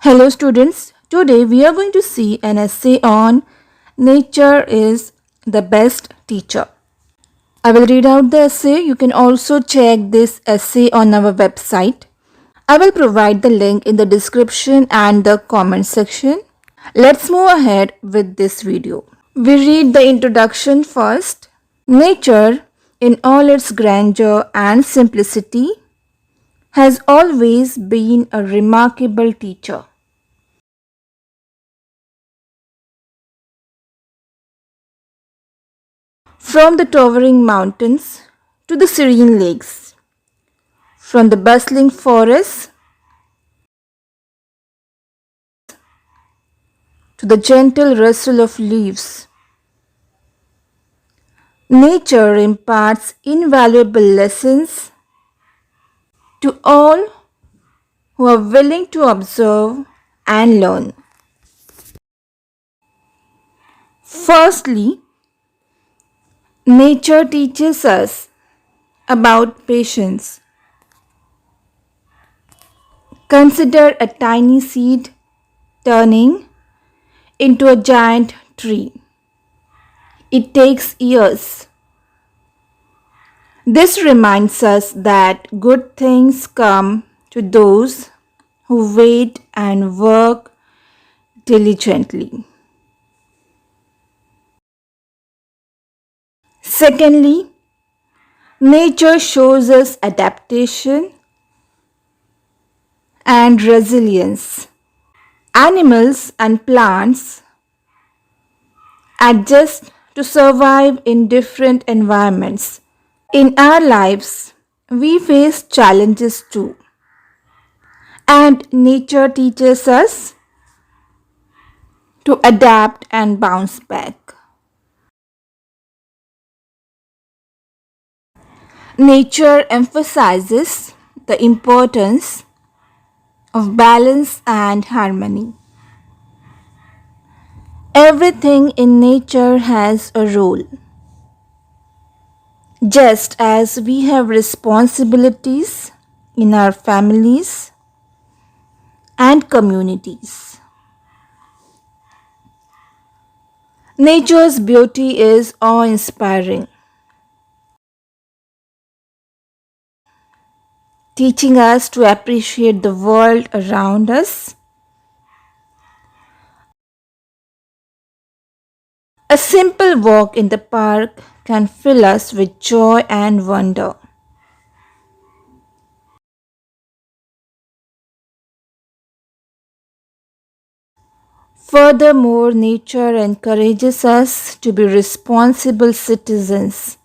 Hello students, today we are going to see an essay on nature is the best teacher. I will read out the essay. You can also check this essay on our website. I will provide the link in the description and the comment section. Let's move ahead with this video. We read the introduction first. Nature, in all its grandeur and simplicity, has always been a remarkable teacher. From the towering mountains to the serene lakes, from the bustling forests to the gentle rustle of leaves, nature imparts invaluable lessons to all who are willing to observe and learn. Firstly, nature teaches us about patience. Consider a tiny seed turning into a giant tree. It takes years. This reminds us that good things come to those who wait and work diligently. Secondly, nature shows us adaptation and resilience. Animals and plants adjust to survive in different environments. In our lives, we face challenges too, and nature teaches us to adapt and bounce back. Nature emphasizes the importance of balance and harmony. Everything in nature has a role. Just as we have responsibilities in our families and communities. Nature's beauty is awe-inspiring, teaching us to appreciate the world around us. A simple walk in the park can fill us with joy and wonder. Furthermore, nature encourages us to be responsible citizens.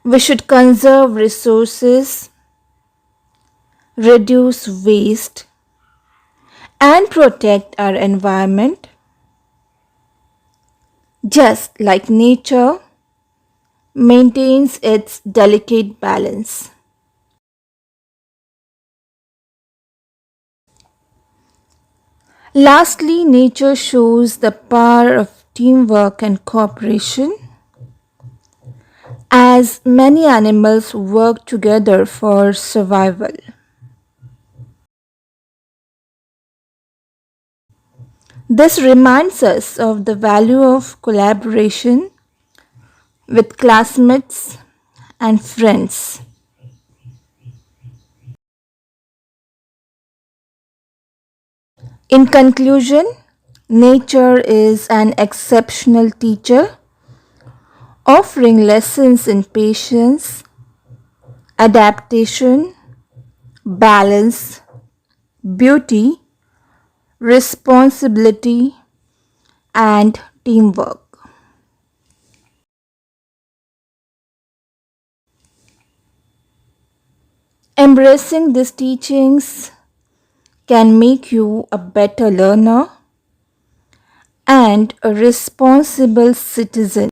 We should conserve resources, reduce waste, and protect our environment. Just like nature maintains its delicate balance. Lastly, nature shows the power of teamwork and cooperation as many animals work together for survival. This reminds us of the value of collaboration with classmates and friends. In conclusion, nature is an exceptional teacher, offering lessons in patience, adaptation, balance, beauty, responsibility, and teamwork. Embracing these teachings can make you a better learner and a responsible citizen.